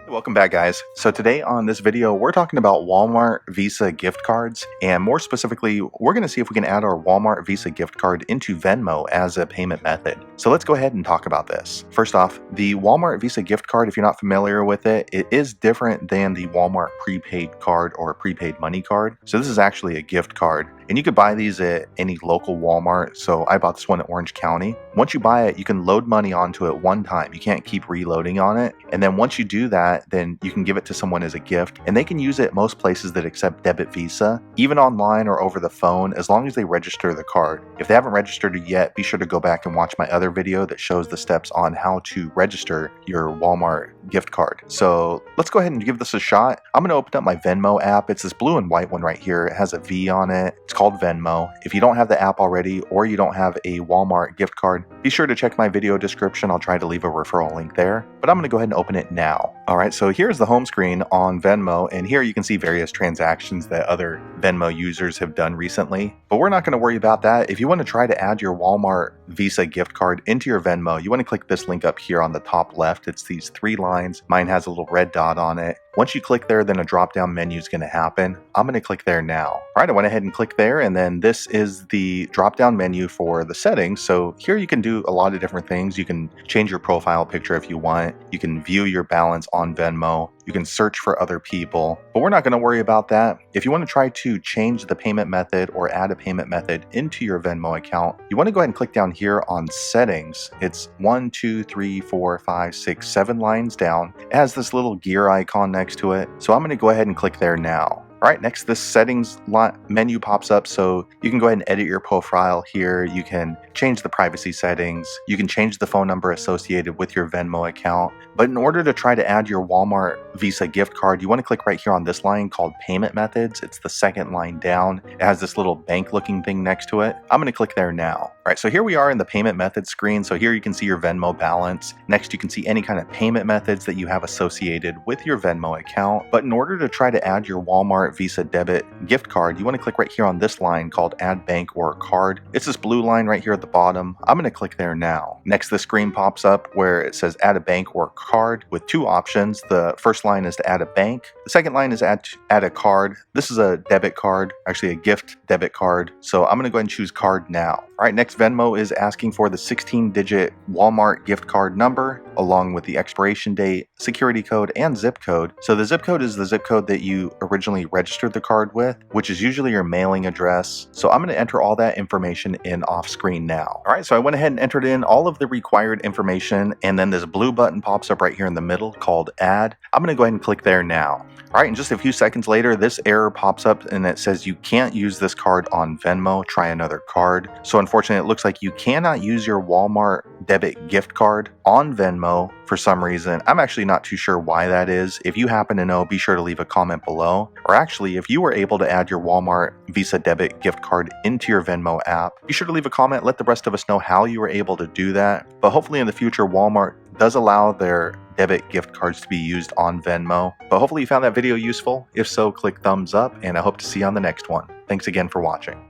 Welcome back, guys. So today on this video, we're talking about Walmart Visa gift cards, and more specifically, we're going to see if we can add our Walmart Visa gift card into Venmo as a payment method. So let's go ahead and talk about this. First off, the Walmart Visa gift card, if you're not familiar with it, it is different than the Walmart prepaid card or prepaid money card. So this is actually a gift card. And you could buy these at any local Walmart. So I bought this one at Orange County. Once you buy it, you can load money onto it one time. You can't keep reloading on it. And then once you do that, then you can give it to someone as a gift. And they can use it most places that accept debit Visa, even online or over the phone, as long as they register the card. If they haven't registered it yet, be sure to go back and watch my other video that shows the steps on how to register your Walmart gift card. So let's go ahead and give this a shot. I'm going to open up my Venmo app. It's this blue and white one right here. It has a V on it. It's called Venmo. If you don't have the app already or you don't have a Walmart gift card, be sure to check my video description. I'll try to leave a referral link there, but I'm going to go ahead and open it now. All right, so here's the home screen on Venmo, and here you can see various transactions that other Venmo users have done recently, but we're not going to worry about that. If you want to try to add your Walmart Visa gift card into your Venmo, you want to click this link up here on the top left. It's these three lines. Mine has a little red dot on it. Once you click there, then a drop-down menu is going to happen. I'm going to click there now. All right, I went ahead and clicked there, and then this is the drop-down menu for the settings. So here you can do a lot of different things. You can change your profile picture if you want. You can view your balance on Venmo. You can search for other people, but we're not going to worry about that. If you want to try to change the payment method or add a payment method into your Venmo account, you want to go ahead and click down here on settings. It's 1, 2, 3, 4, 5, 6, 7 lines down. It has this little gear icon next to it. So I'm going to go ahead and click there now. All right, next this settings menu pops up, so you can go ahead and edit your profile here. You can change the privacy settings. You can change the phone number associated with your Venmo account. But in order to try to add your Walmart Visa gift card, you want to click right here on this line called Payment Methods. It's the second line down. It has this little bank looking thing next to it. I'm going to click there now. All right, so here we are in the payment methods screen. So here you can see your Venmo balance. Next, you can see any kind of payment methods that you have associated with your Venmo account. But in order to try to add your Walmart Visa debit gift card, you want to click right here on this line called Add Bank or Card. It's this blue line right here at the bottom. I'm going to click there now. Next, the screen pops up where it says Add a Bank or Card with two options. The first line is to add a bank. The second line is add a card. This is a debit card, actually a gift debit card. So I'm going to go ahead and choose card now. All right, next Venmo is asking for the 16-digit Walmart gift card number along with the expiration date, security code, and zip code. So the zip code is the zip code that you originally registered the card with, which is usually your mailing address. So I'm going to enter all that information in off screen now. All right, so I went ahead and entered in all of the required information, and then this blue button pops up right here in the middle called Add. I'm going to go ahead and click there now. All right, and just a few seconds later, this error pops up and it says you can't use this card on Venmo, try another card. So unfortunately, it looks like you cannot use your Walmart debit gift card on Venmo for some reason. I'm actually not too sure why that is. If you happen to know, be sure to leave a comment below. Or actually, if you were able to add your Walmart Visa debit gift card into your Venmo app, be sure to leave a comment. Let the rest of us know how you were able to do that. But hopefully in the future, Walmart does allow their debit gift cards to be used on Venmo. But hopefully you found that video useful. If so, click thumbs up, and I hope to see you on the next one. Thanks again for watching.